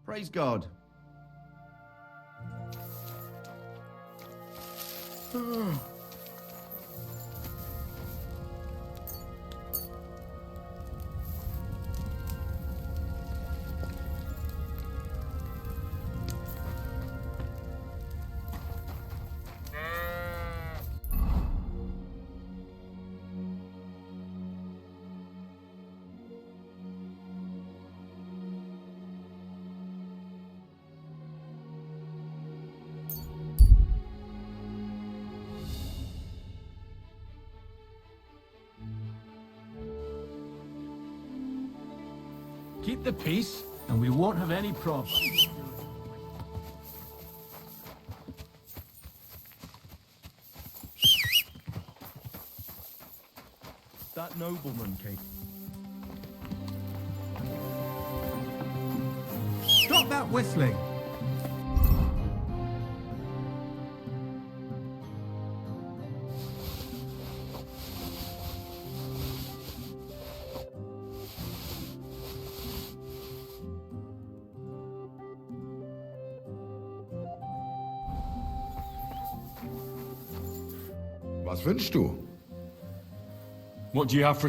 Praise God. Keep the peace, and we won't have any problems. That nobleman came. Stop that whistling! Was wünschst du? What do you have for...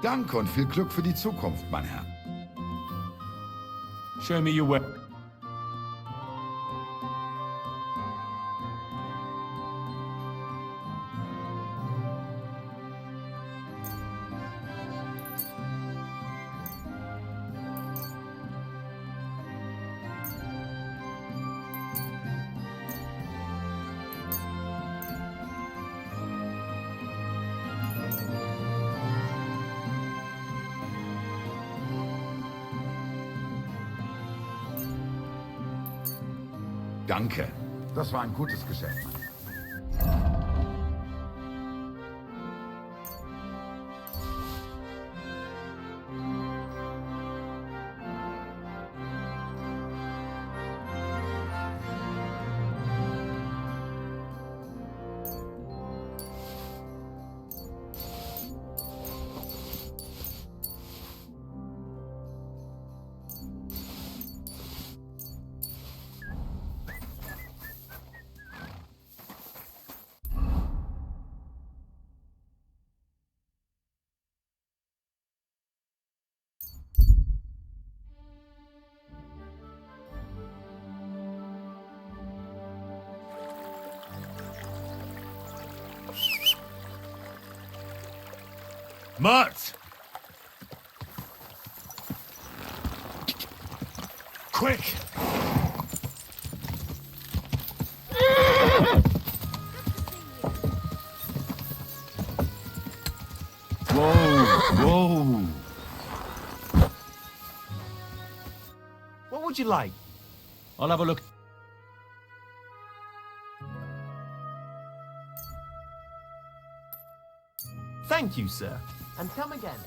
Danke und viel Glück für die Zukunft, mein Herr. Show me your way. Danke. Das war ein gutes Geschäft, mein Herr. Mutt! Quick! Whoa! What would you like? I'll have a look. Thank you, sir. And come again.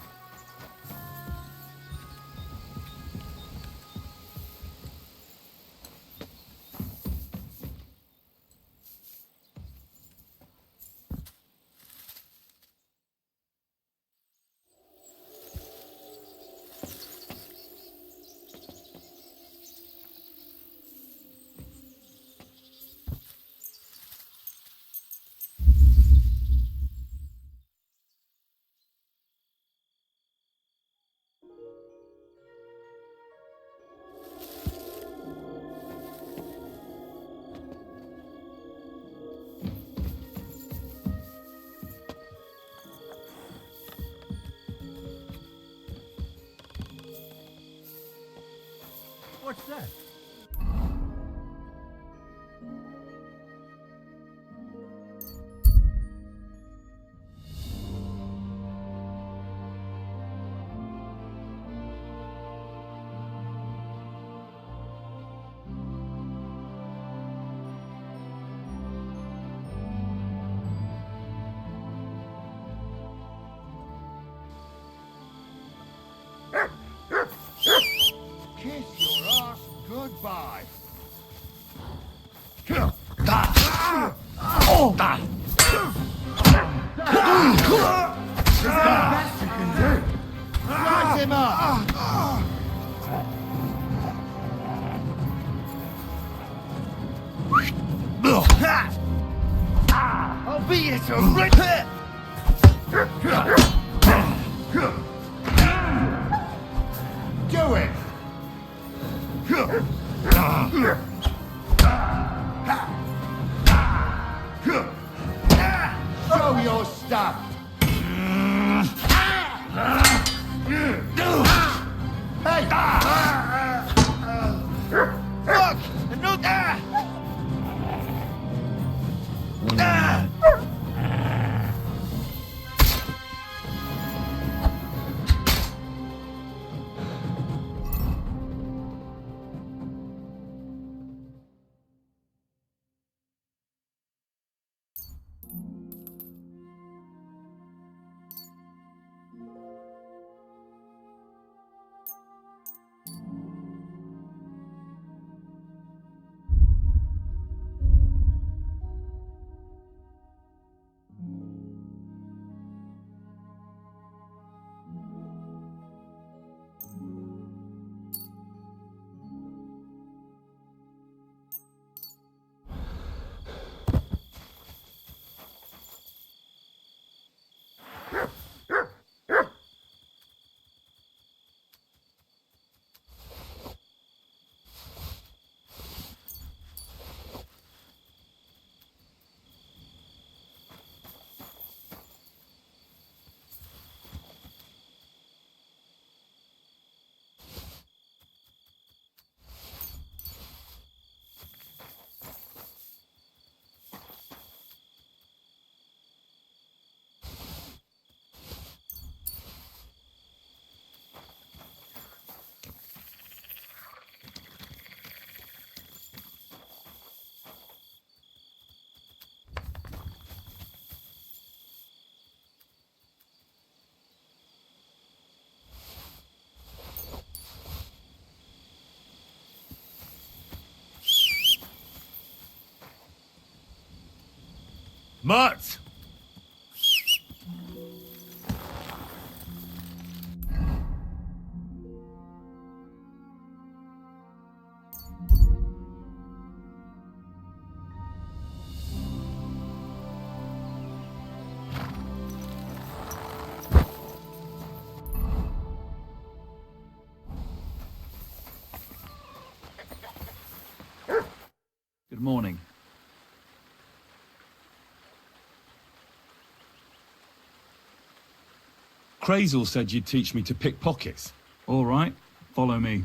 What's that? Kiss your ass goodbye. Slice him up. I'll beat you to rip it. Do it. Show your stuff. Hey! Look! Look! Mutt! Good morning. Crazel said you'd teach me to pick pockets. All right, follow me.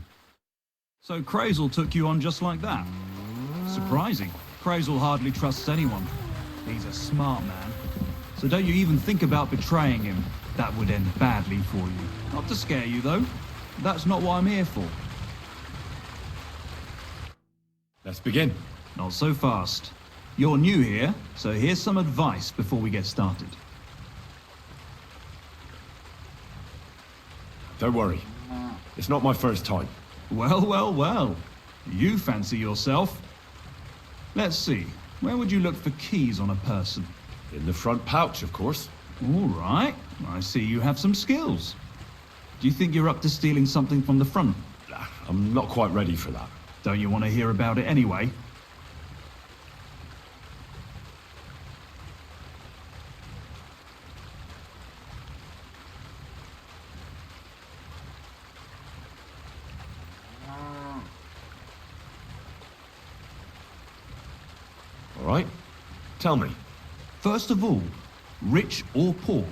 So Crazel took you on just like that? Surprising. Crazel hardly trusts anyone. He's a smart man. So don't you even think about betraying him. That would end badly for you. Not to scare you, though. That's not what I'm here for. Let's begin. Not so fast. You're new here, so here's some advice before we get started. Don't worry. It's not my first time. Well, well, well. You fancy yourself. Let's see. Where would you look for keys on a person? In the front pouch, of course. All right. I see you have some skills. Do you think you're up to stealing something from the front? I'm not quite ready for that. Don't you want to hear about it anyway? All right? Tell me. First of all, rich or poor,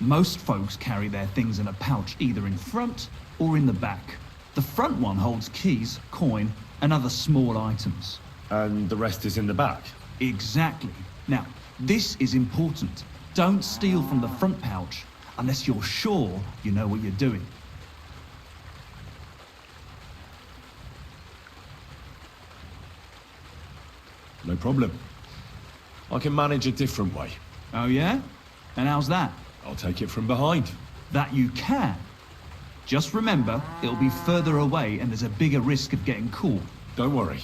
most folks carry their things in a pouch either in front or in the back. The front one holds keys, coin, and other small items. And the rest is in the back. Exactly. Now, this is important. Don't steal from the front pouch unless you're sure you know what you're doing. No problem. I can manage a different way. Oh yeah? And how's that? I'll take it from behind. That you can. Just remember, it'll be further away and there's a bigger risk of getting caught. Don't worry.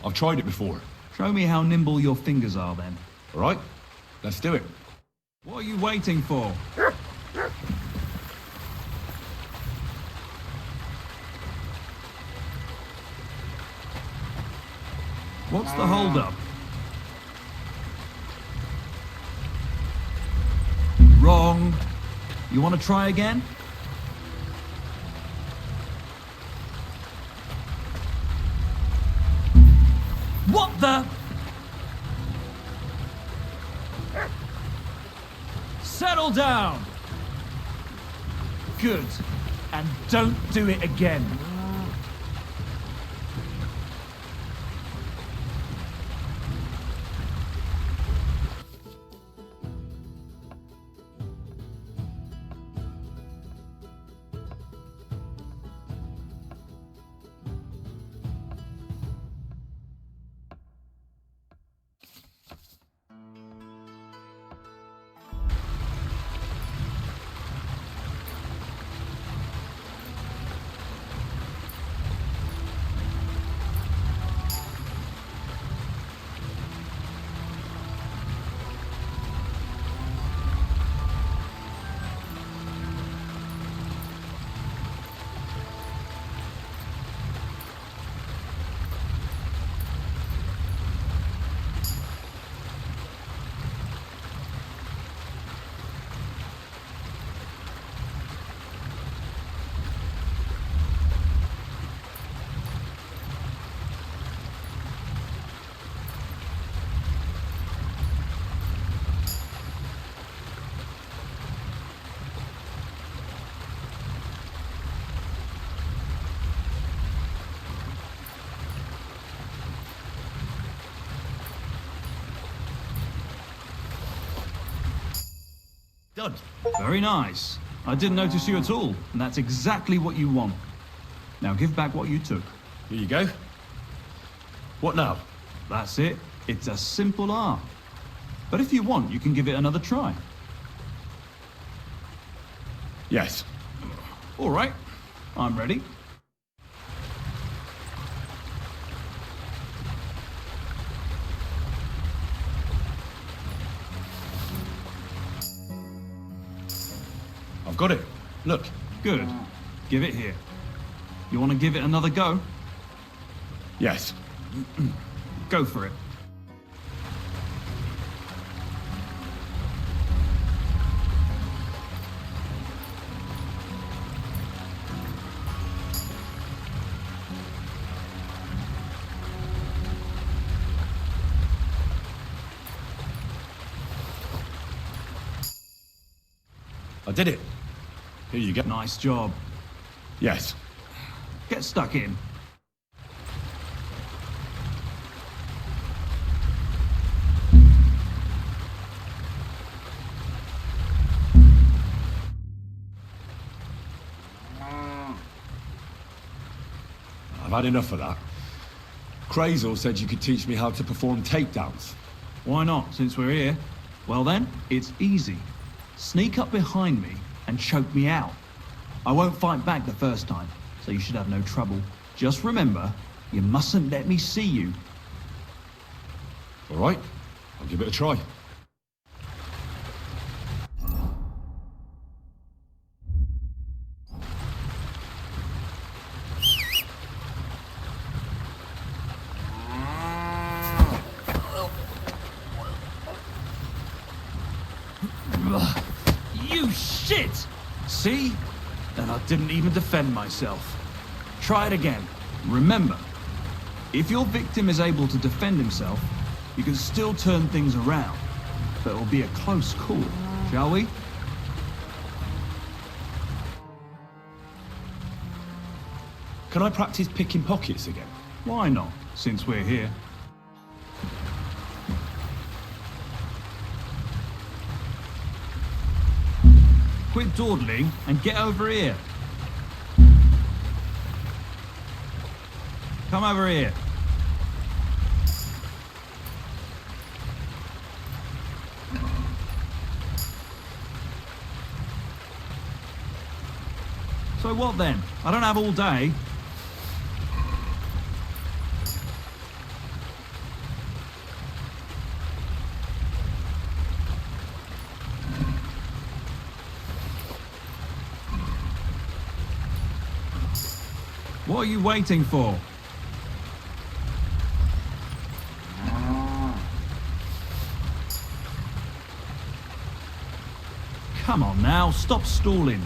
I've tried it before. Show me how nimble your fingers are then. All right? Let's do it. What are you waiting for? What's the holdup? Wrong. You want to try again? What the? Settle down. Good. And don't do it again. Done. Very nice. I didn't notice you at all, and that's exactly what you want. Now give back what you took. Here you go. What now? That's it. It's a simple art. But if you want, you can give it another try. Yes. All right. I'm ready. I've got it. Look. Good. Give it here. You want to give it another go? Yes. Go for it. I did it. Here you go. Nice job. Yes. Get stuck in. I've had enough of that. Crazel said you could teach me how to perform takedowns. Why not, since we're here? Well then, it's easy. Sneak up behind me and choke me out. I won't fight back the first time, so you should have no trouble. Just remember, you mustn't let me see you. All right. I'll give it a try. You shit! See? And I didn't even defend myself. Try it again. Remember, if your victim is able to defend himself, you can still turn things around. But it'll be a close call, shall we? Can I practice picking pockets again? Why not, since we're here? Quit dawdling and get over here. Come over here. So what then? I don't have all day. What are you waiting for? Come on now, stop stalling.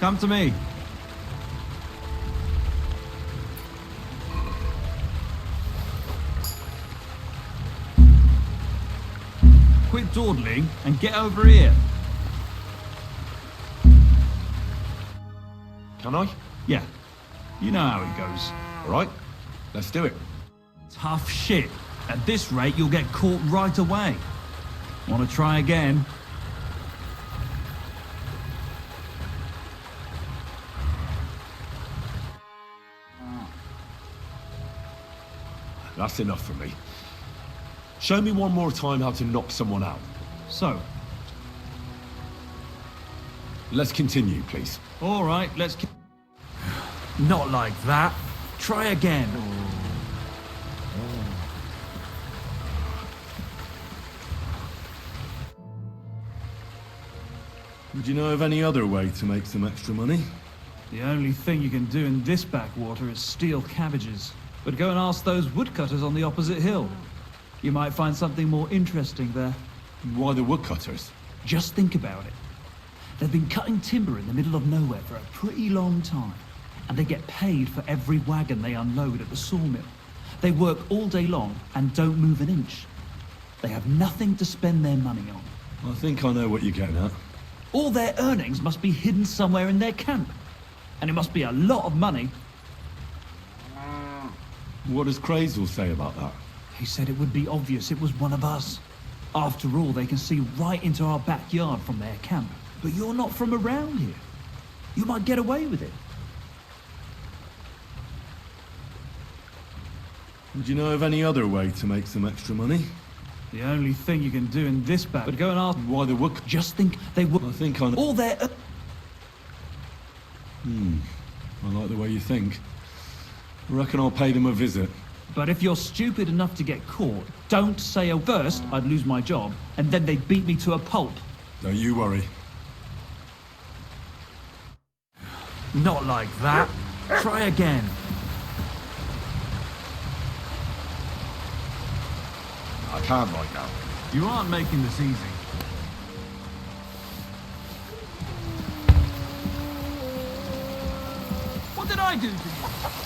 Come to me. Quit dawdling and get over here. Can I? Yeah, you know how it goes. All right, let's do it. Tough shit. At this rate, you'll get caught right away. Want to try again? That's enough for me. Show me one more time how to knock someone out. So, Let's continue, please. all right, let's... Not like that. Try again. Would you know of any other way to make some extra money? The only thing you can do in this backwater is steal cabbages. But go and ask those woodcutters on the opposite hill. You might find something more interesting there. Why the woodcutters? Just think about it. They've been cutting timber in the middle of nowhere for a pretty long time, and they get paid for every wagon they unload at the sawmill. They work all day long and don't move an inch. They have nothing to spend their money on. I think I know what you're getting at. All their earnings must be hidden somewhere in their camp, and it must be a lot of money. What does Crazel say about that? He said it would be obvious it was one of us. After all, they can see right into our backyard from their camp. But you're not from around here. You might get away with it. Would you know of any other way to make some extra money? The only thing you can do in this back, but go and ask. Why the wood? Just think they would. I think I know. All their. I like the way you think. I reckon I'll pay them a visit. But if you're stupid enough to get caught, don't say first I'd lose my job, and then they'd beat me to a pulp. Don't you worry. Not like that. Try again. I can't right now. You aren't making this easy. What did I do to you?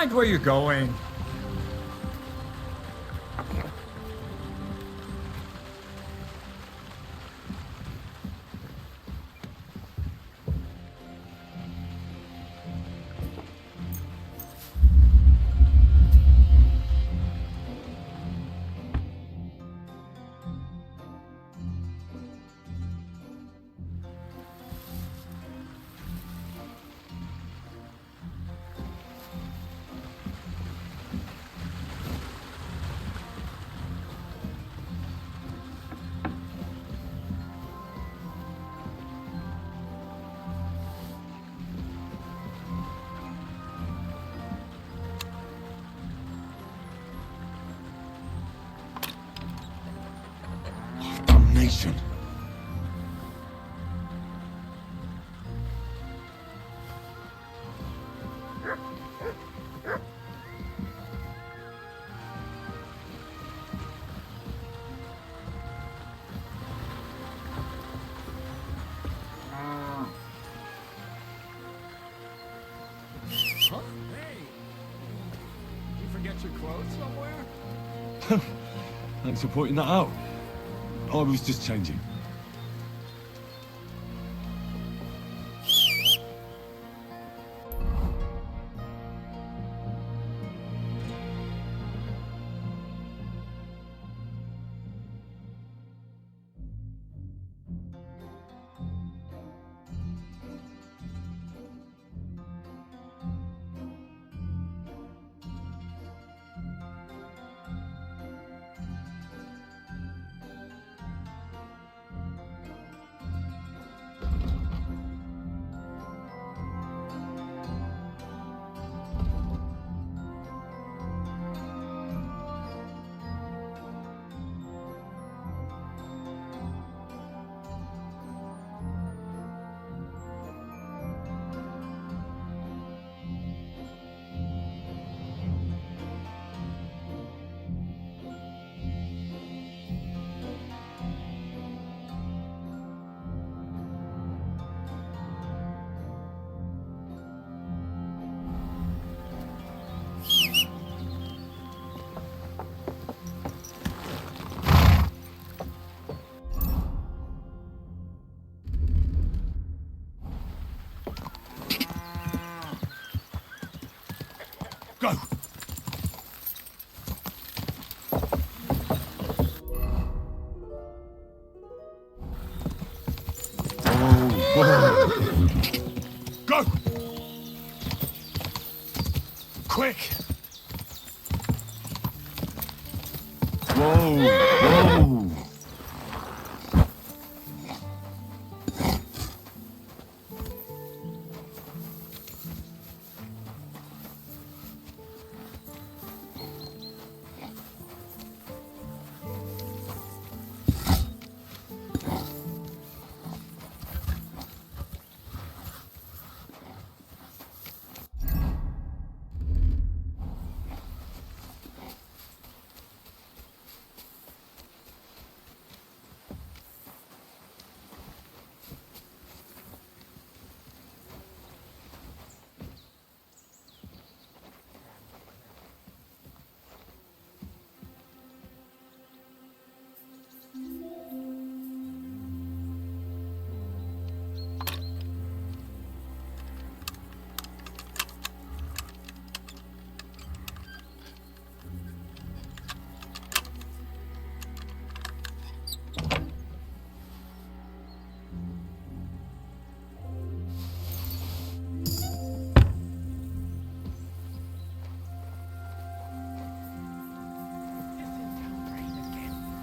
Mind where you're going. Damnation. You forget your clothes somewhere? Thanks for pointing that out. I was just changing. Go! Go! Quick! Whoa! Whoa!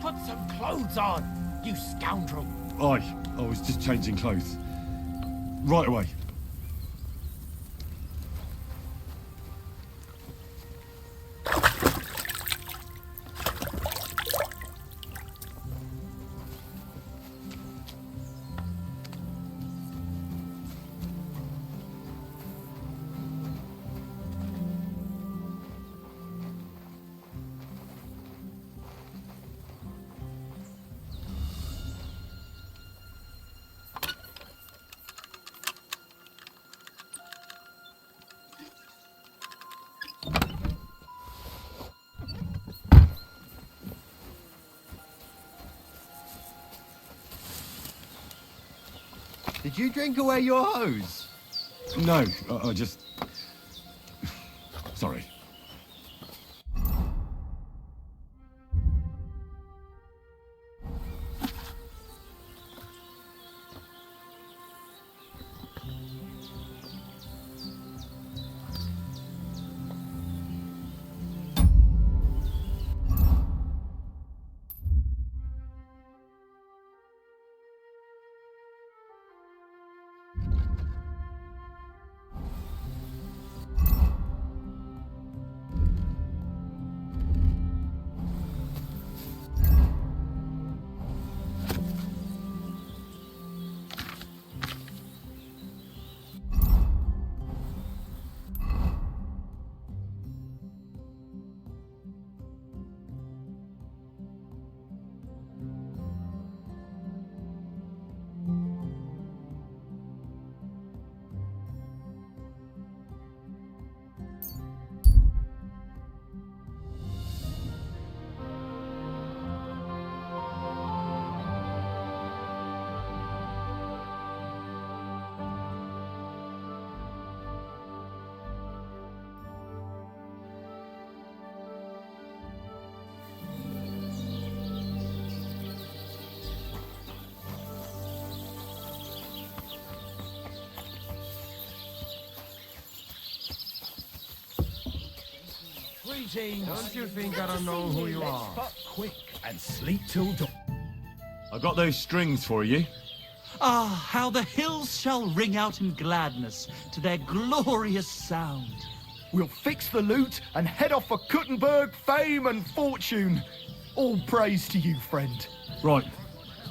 Put some clothes on, you scoundrel. I was just changing clothes. Right away. Did you drink away your hose? No, I just... Sorry. Greetings. Don't you think I don't know who you are? But quick and sleep till dawn. I got those strings for you. Ah, how the hills shall ring out in gladness to their glorious sound. We'll fix the loot and head off for Kuttenberg, fame and fortune. All praise to you, friend. Right.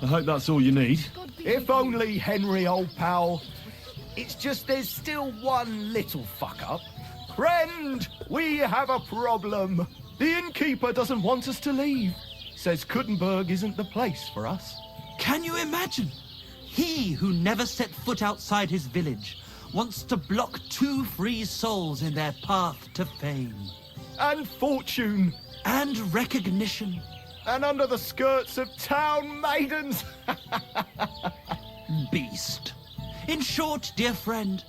I hope that's all you need. If only, Henry, old pal. It's just there's still one little fuck-up. Friend, we have a problem. The innkeeper doesn't want us to leave. Says Kuttenberg isn't the place for us. Can you imagine? He who never set foot outside his village wants to block two free souls in their path to fame. And fortune. And recognition. And under the skirts of town maidens. Beast. In short, dear friend,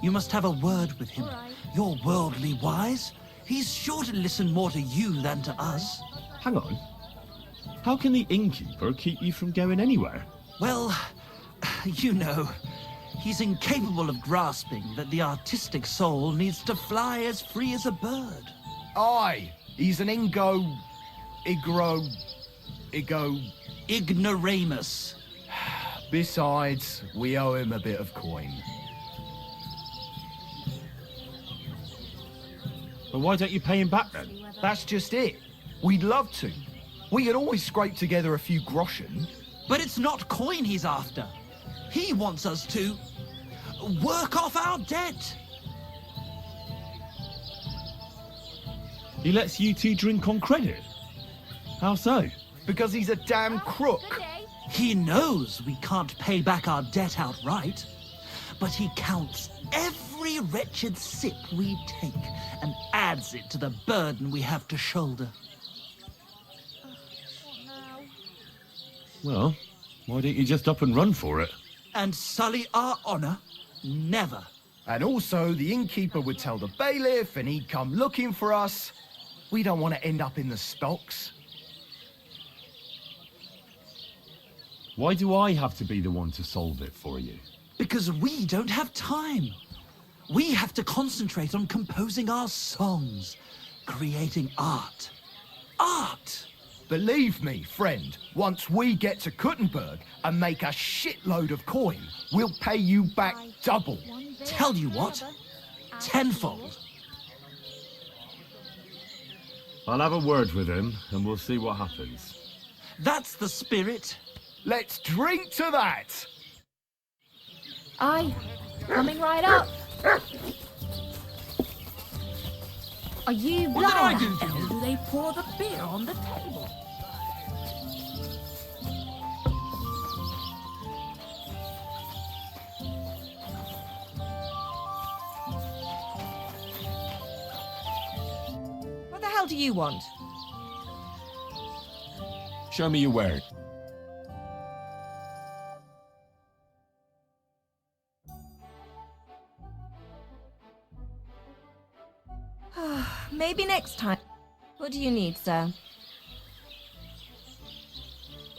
you must have a word with him. You're worldly wise. He's sure to listen more to you than to us. Hang on. How can the innkeeper keep you from going anywhere? Well, you know, he's incapable of grasping that the artistic soul needs to fly as free as a bird. Aye, he's an Igno... Ignoramus. Besides, we owe him a bit of coin. But why don't you pay him back then? That's just it. We'd love to. We could always scrape together a few groschen. But it's not coin he's after. He wants us to work off our debt. He lets you two drink on credit? How so? Because he's a damn crook. He knows we can't pay back our debt outright, but he counts every wretched sip we take and adds it to the burden we have to shoulder. Well, why don't you just up and run for it? And sully our honor? Never. And also, the innkeeper would tell the bailiff and he'd come looking for us. We don't want to end up in the stocks. Why do I have to be the one to solve it for you? Because we don't have time. We have to concentrate on composing our songs, creating art. Art! Believe me, friend, once we get to Kuttenberg and make a shitload of coin, we'll pay you back double. Tell you what, tenfold. I'll have a word with him, and we'll see what happens. That's the spirit. Let's drink to that! Aye, coming right up. Are you What did I do to blind? you? Do they pour the beer on the table? What the hell do you want? Show me your word. maybe next time. What do you need, sir?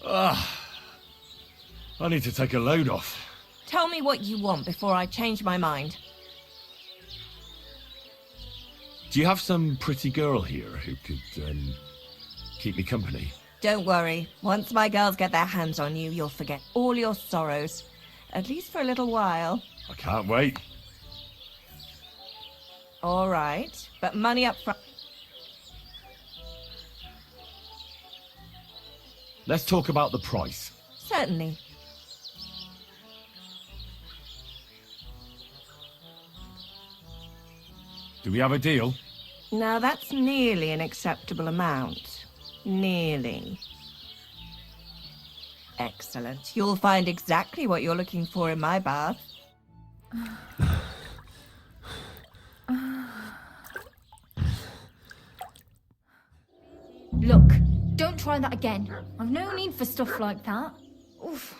I need to take a load off. Tell me what you want before I change my mind. Do you have some pretty girl here who could, keep me company? Don't worry. Once my girls get their hands on you, you'll forget all your sorrows. At least for a little while. I can't wait. All right, but money up front. Let's talk about the price. Certainly. Do we have a deal? Now that's nearly an acceptable amount. Nearly. Excellent. You'll find exactly what you're looking for in my bath. Look, don't try that again. I've no need for stuff like that. Oof.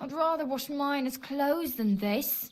I'd rather wash mine as clothes than this.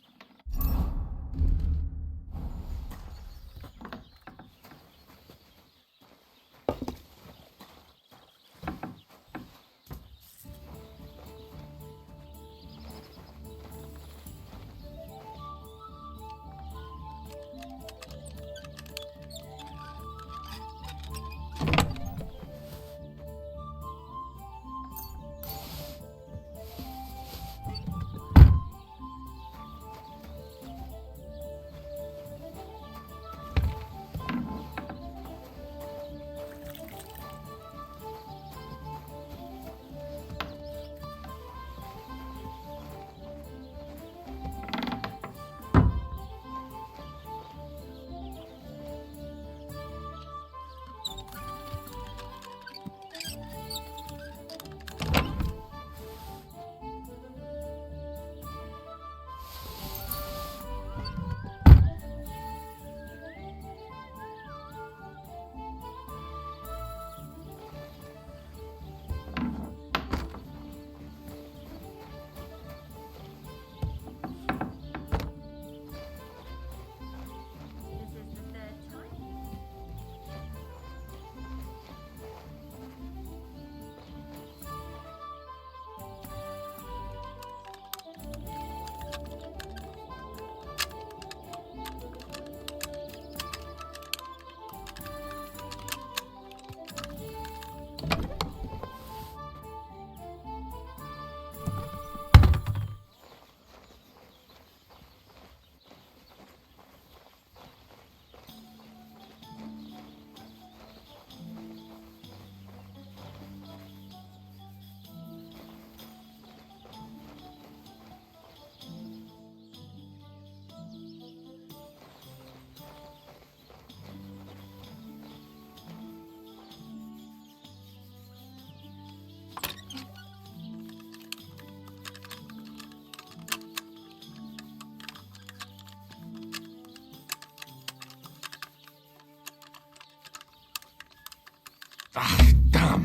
Ah, damn.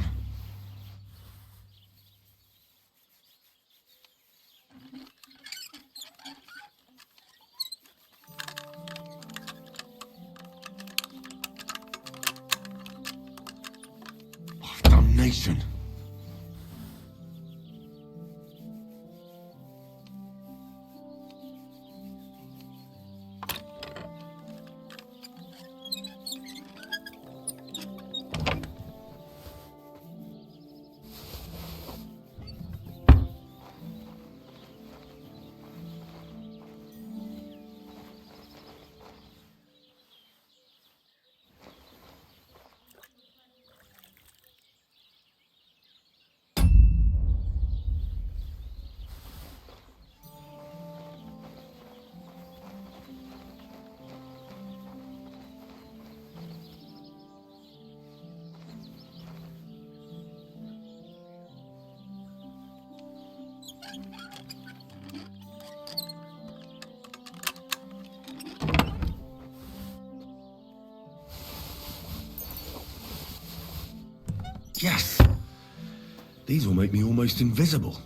Oh, damnation. Yes! These will make me almost invisible.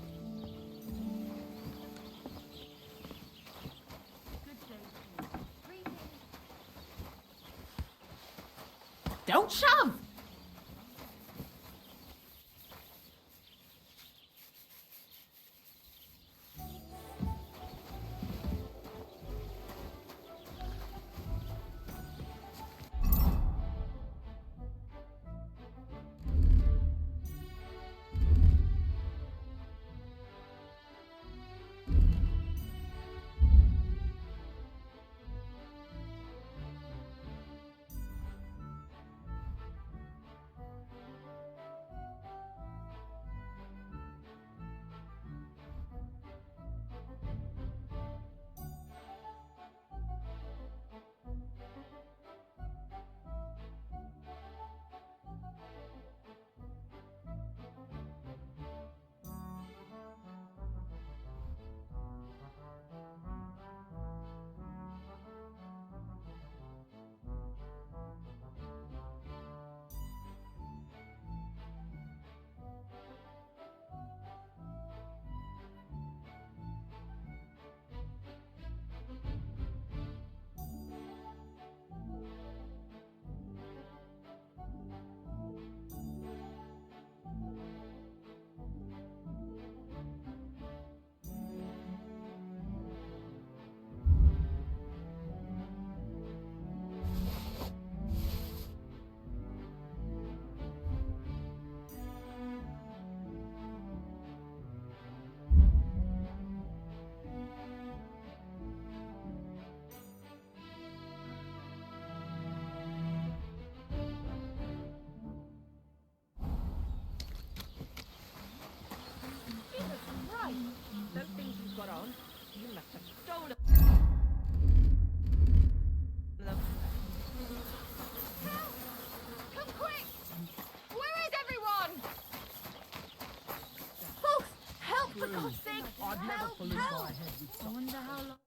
for God's sake! I'd never Help! pollute my Help! head with I wonder how long.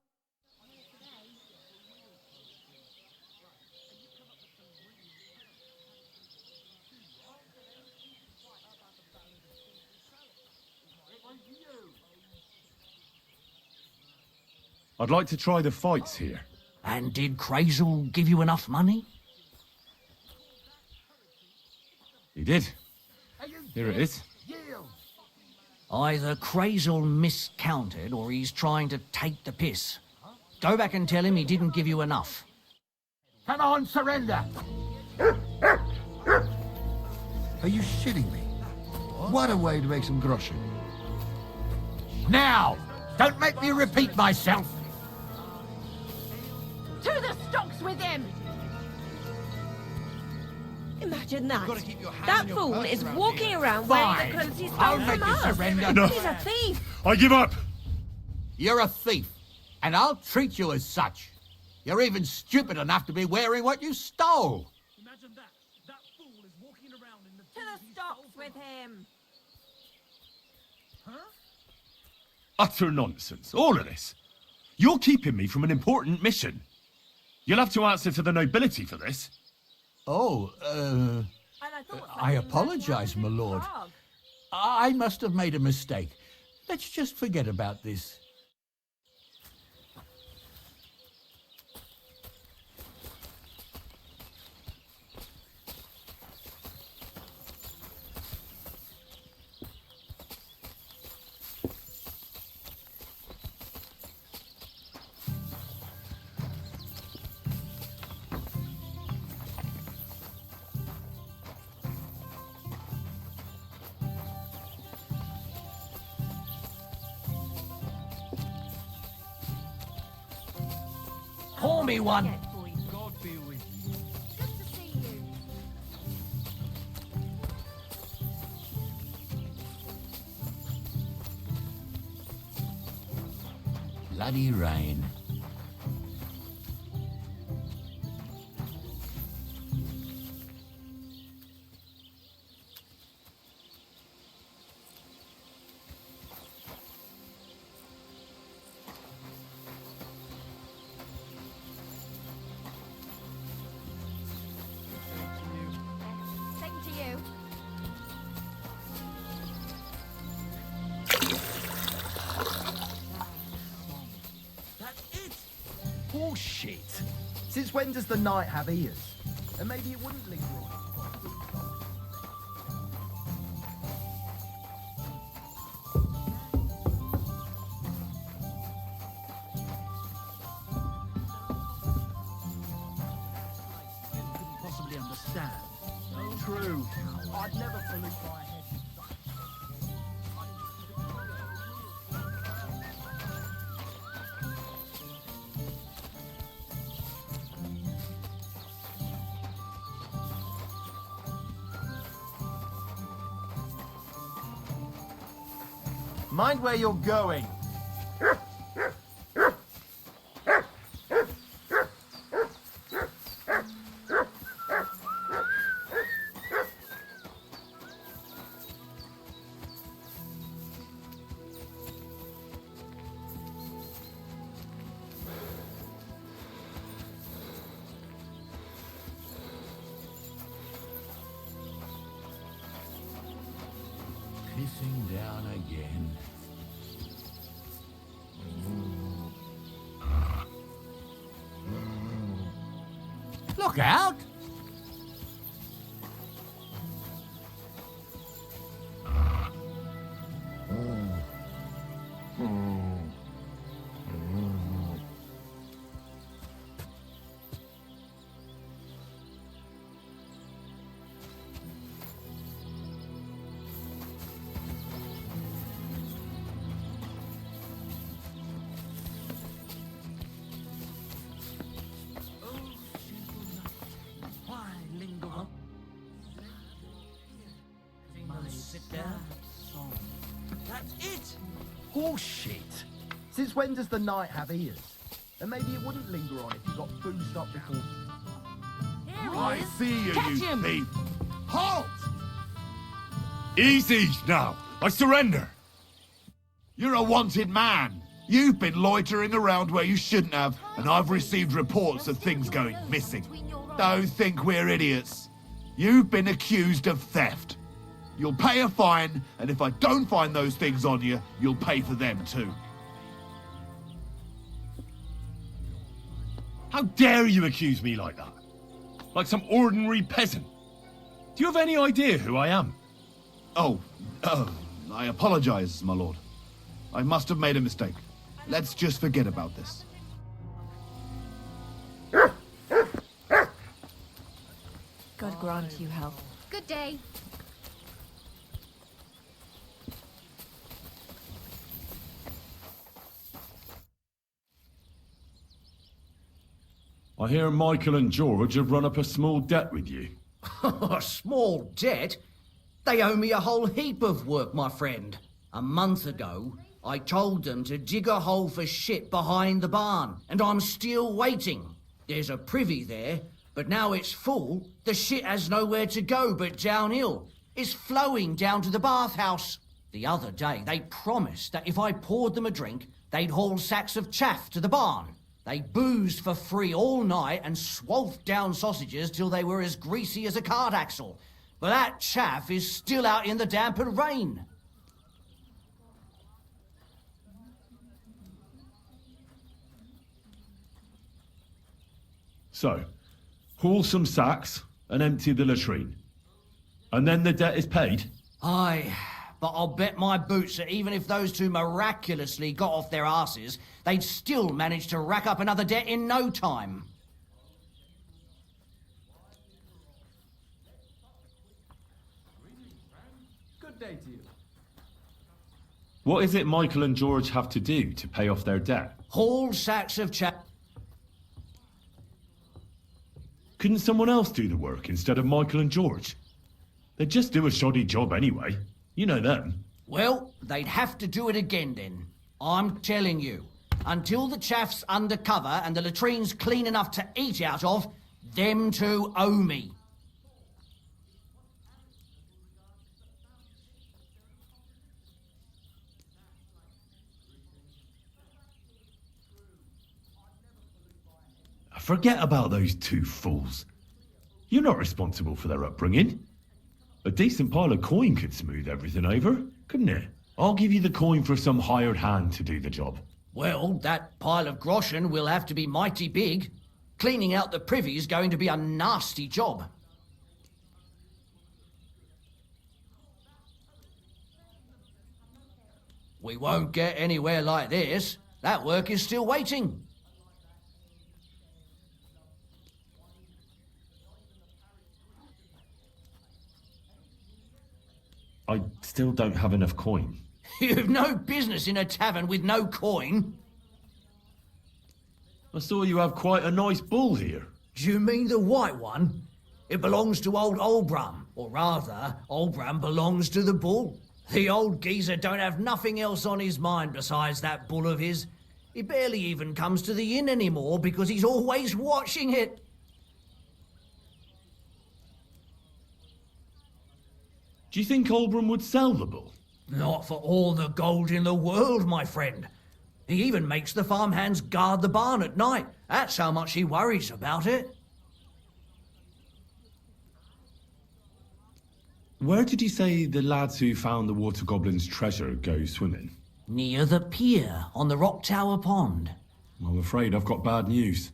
I'd like to try the fights here. And did Crazel give you enough money? He did. Here it is. Either Crazel miscounted or he's trying to take the piss. Go back and tell him he didn't give you enough. Come on, surrender! Are you shitting me? What a way to make some groschen. Now! Don't make me repeat myself! To the stocks with him! Imagine that. That fool is walking around wearing Fine. the clothes he stole I'll from make you us. surrender. No. He's a thief. I give up! You're a thief, and I'll treat you as such. You're even stupid enough to be wearing what you stole. Imagine that. That fool is walking around in the... To the stocks with him. Utter nonsense, all of this. You're keeping me from an important mission. You'll have to answer to the nobility for this. Oh, I apologize, my lord. I must have made a mistake. Let's just forget about this. Pour me one. God be with you. Good to see you. Bloody rain. Same to you. That's it. Bullshit. Since when does the night have ears? And maybe it wouldn't linger on. Couldn't possibly understand. True. I'd never pollute my head. Mind where you're going. Pissing down again. Look out! Why linger on? Must sit down. That's it. Bullshit. Since when does the night have ears? And maybe it wouldn't linger on if you got boozed up before. I see you, Catch you him. thief! Halt! Easy now! I surrender! You're a wanted man. You've been loitering around where you shouldn't have, and I've received reports of things going missing. Don't think we're idiots. You've been accused of theft. You'll pay a fine, and if I don't find those things on you, you'll pay for them too. How dare you accuse me like that? Like some ordinary peasant. Do you have any idea who I am? Oh, I apologize, my lord. I must have made a mistake. Let's just forget about this. God grant you health. Good day. I hear Michael and George have run up a small debt with you. A small debt? They owe me a whole heap of work, my friend. A month ago, I told them to dig a hole for shit behind the barn, and I'm still waiting. There's a privy there, but now it's full. The shit has nowhere to go but downhill. It's flowing down to the bathhouse. The other day, they promised that if I poured them a drink, they'd haul sacks of chaff to the barn. They boozed for free all night and swathed down sausages till they were as greasy as a cart axle. But that chaff is still out in the damp and rain. So, haul some sacks and empty the latrine. And then the debt is paid? Aye, but I'll bet my boots that even if those two miraculously got off their asses, they'd still manage to rack up another debt in no time. Good day to you. What is it Michael and George have to do to pay off their debt? Haul sacks of chaff. Couldn't someone else do the work instead of Michael and George? They'd just do a shoddy job anyway. You know them. Well, they'd have to do it again then. I'm telling you. Until the chaff's under cover and the latrine's clean enough to eat out of, them two owe me. Forget about those two fools. You're not responsible for their upbringing. A decent pile of coin could smooth everything over, couldn't it? I'll give you the coin for some hired hand to do the job. Well, that pile of groschen will have to be mighty big. Cleaning out the privy's going to be a nasty job. We won't get anywhere like this. That work is still waiting. I still don't have enough coin. You've no business in a tavern with no coin. I saw you have quite a nice bull here. Do you mean the white one? It belongs to old Olbram. Or rather, Olbram belongs to the bull. The old geezer don't have nothing else on his mind besides that bull of his. He barely even comes to the inn anymore because he's always watching it. Do you think Olbram would sell the bull? Not for all the gold in the world, my friend. He even makes the farmhands guard the barn at night. That's how much he worries about it. Where did you say the lads who found the water goblin's treasure go swimming? Near the pier on the Rock Tower Pond. I'm afraid I've got bad news.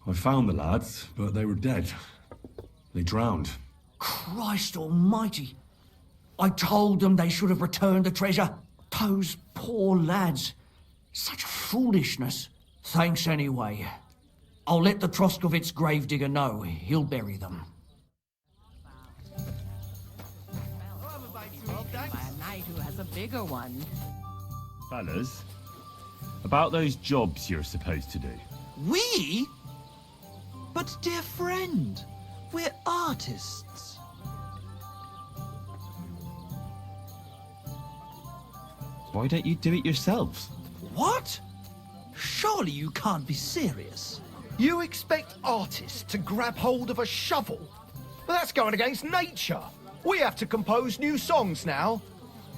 I found the lads, but they were dead. They drowned. Christ almighty. I told them they should have returned the treasure. Those poor lads. Such foolishness. Thanks anyway. I'll let the Troskovitz gravedigger know. He'll bury them. A knight who has a bigger one. Fellas, about those jobs you're supposed to do. We? But dear friend, we're artists. Why don't you do it yourselves? What? Surely you can't be serious. You expect artists to grab hold of a shovel? But that's going against nature. We have to compose new songs now.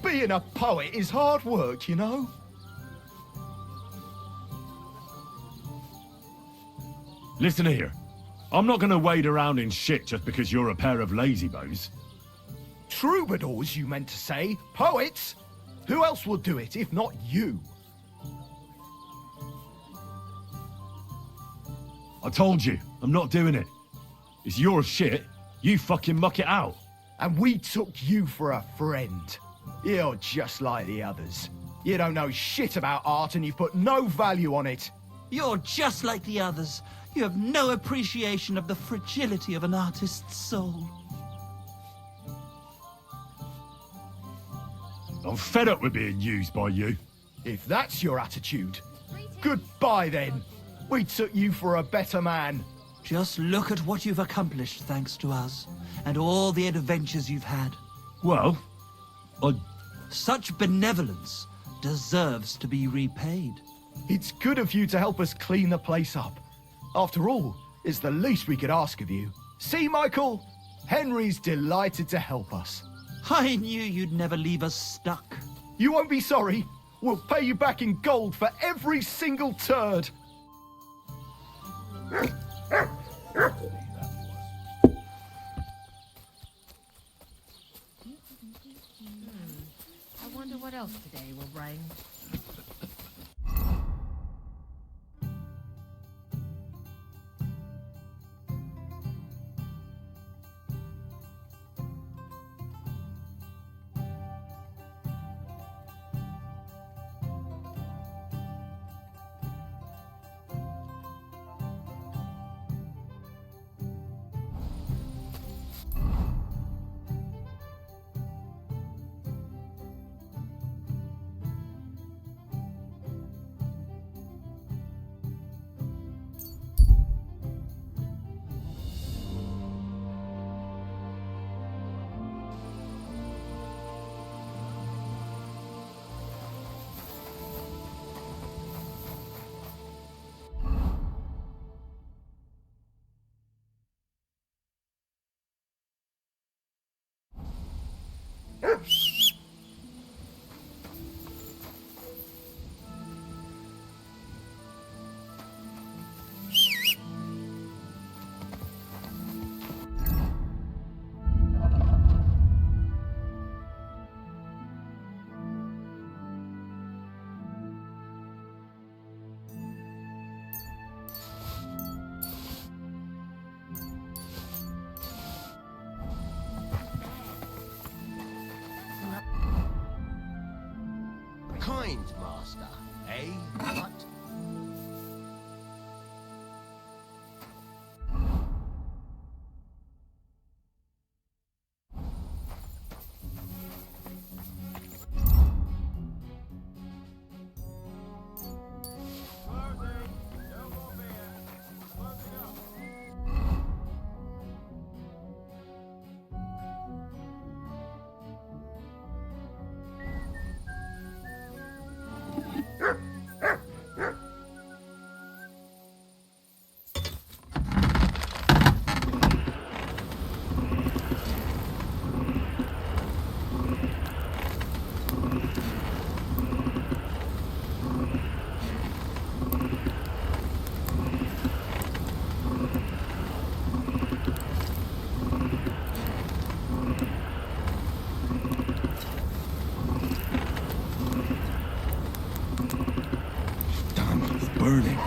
Being a poet is hard work, you know. Listen here. I'm not gonna wade around in shit just because you're a pair of lazybones. Troubadours, you meant to say. Poets? Who else will do it if not you? I told you, I'm not doing it. It's your shit. You fucking muck it out. And we took you for a friend. You're just like the others. You don't know shit about art and you put no value on it. You're just like the others. You have no appreciation of the fragility of an artist's soul. I'm fed up with being used by you. If that's your attitude, goodbye then. We took you for a better man. Just look at what you've accomplished thanks to us, and all the adventures you've had. Well, Such benevolence deserves to be repaid. It's good of you to help us clean the place up. After all, it's the least we could ask of you. See, Michael? Henry's delighted to help us. I knew you'd never leave us stuck. You won't be sorry. We'll pay you back in gold for every single turd. I wonder what else today will bring. Kind master, eh? What? Burning.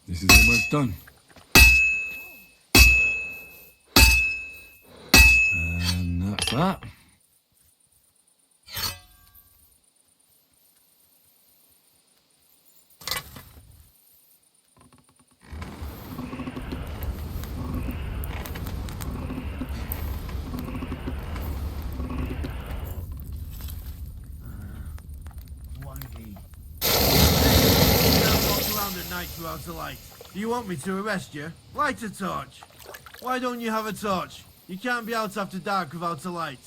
This is almost done. And that's that. Without a light. Do you want me to arrest you? Light a torch. Why don't you have a torch? You can't be out after dark without a light.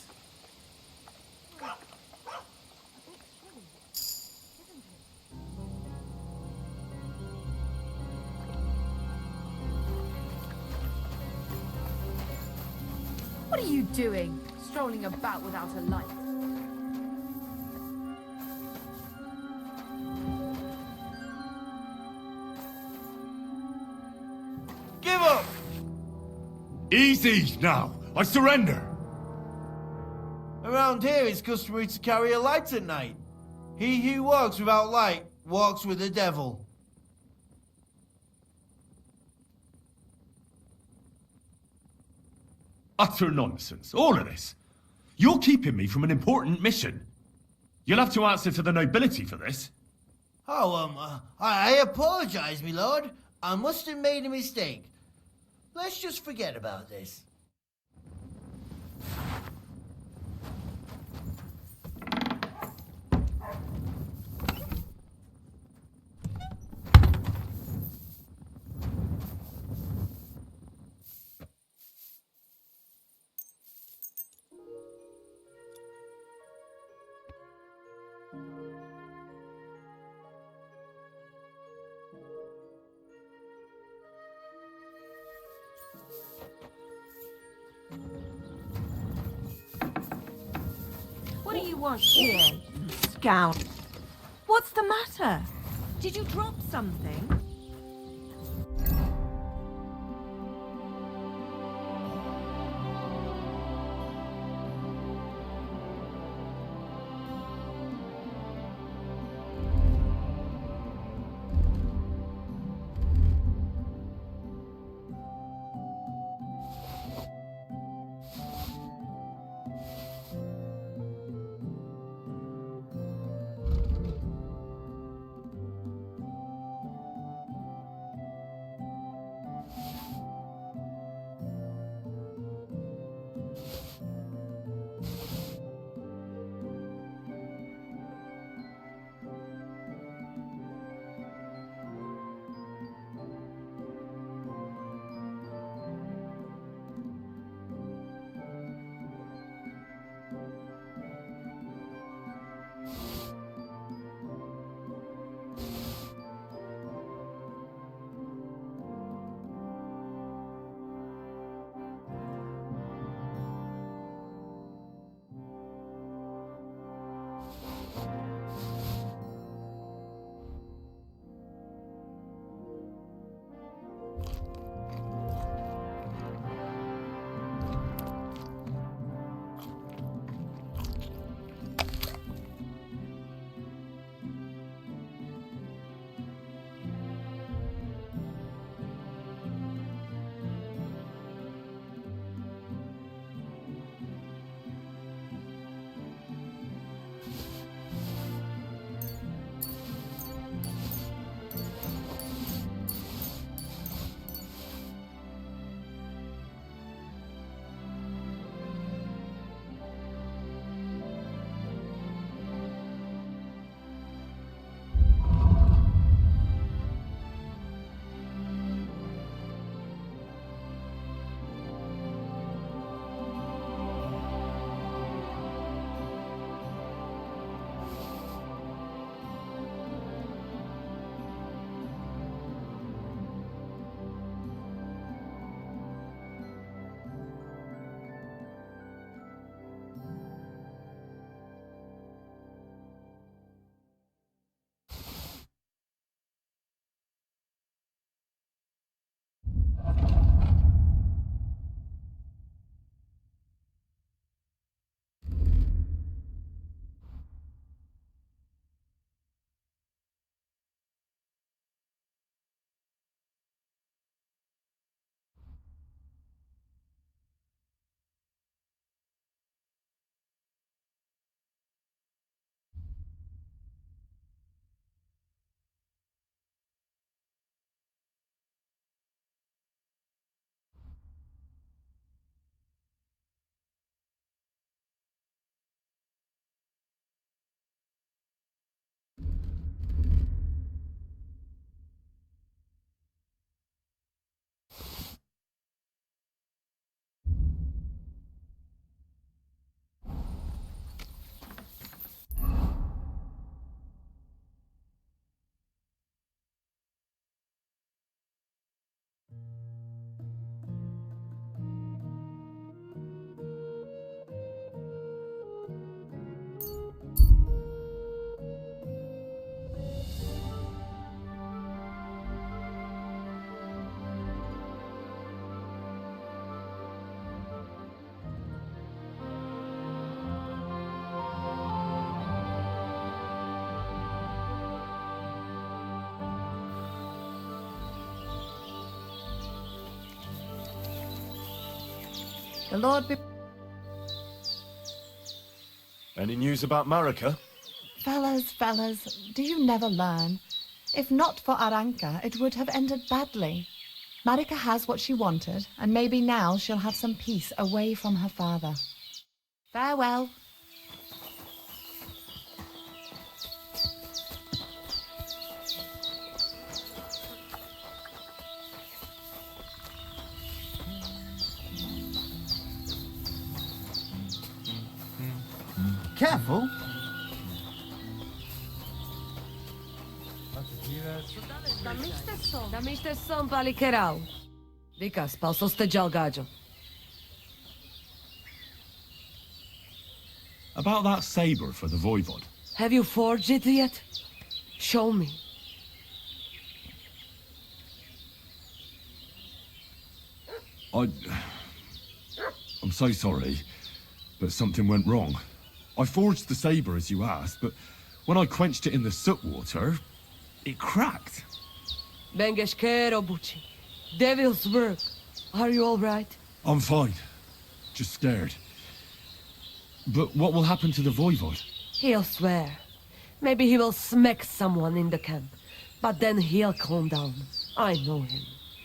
What are you doing? Strolling about without a light? Give up! Easy now. I surrender. Around here it's customary to carry a light at night. He who walks without light walks with the devil. Utter nonsense. All of this. You're keeping me from an important mission. You'll have to answer to the nobility for this. Oh, I apologize, my lord. I must have made a mistake. Let's just forget about this. What do you want here, you scout? What's the matter? Did you drop something? The Lord be... Any news about Marika? Fellas, do you never learn? If not for Aranka, it would have ended badly. Marika has what she wanted, and maybe now she'll have some peace away from her father. Farewell. Careful. Da miște son palikerau. Vika, spal so ste gajo. About that saber for the Voivod. Have you forged it yet? Show me. I'm so sorry, but something went wrong. I forged the saber as you asked, but when I quenched it in the soot water, it cracked. Bengeshkero buchi. Devil's work. Are you all right? I'm fine. Just scared. But what will happen to the Voivod? He'll swear. Maybe he will smack someone in the camp. But then he'll calm down. I know him.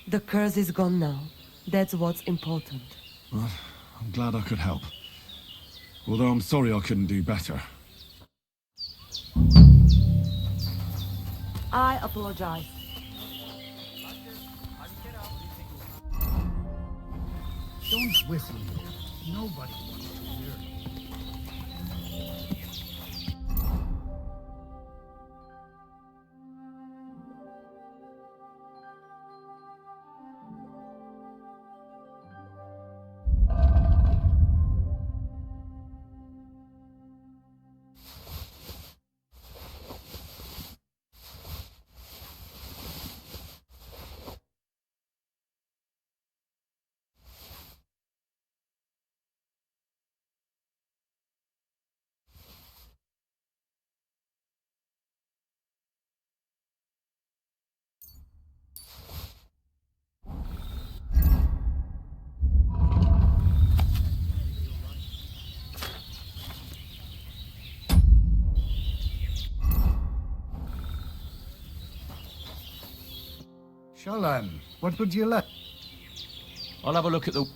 The curse is gone now. That's what's important. Well, I'm glad I could help. Although I'm sorry I couldn't do better. I apologize. Don't whistle here. Nobody wants to hear it. Shalom, what would you like? I'll have a look at the...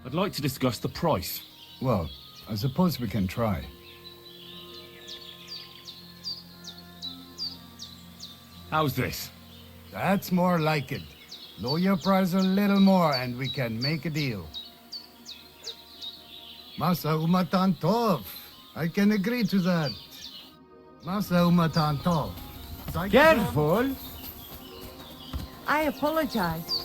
I'd like to discuss the price. Well, I suppose we can try. How's this? That's more like it. Lower your price a little more and we can make a deal. Masa umatan tov. I can agree to that. Masa umatan tov. Careful! I apologize.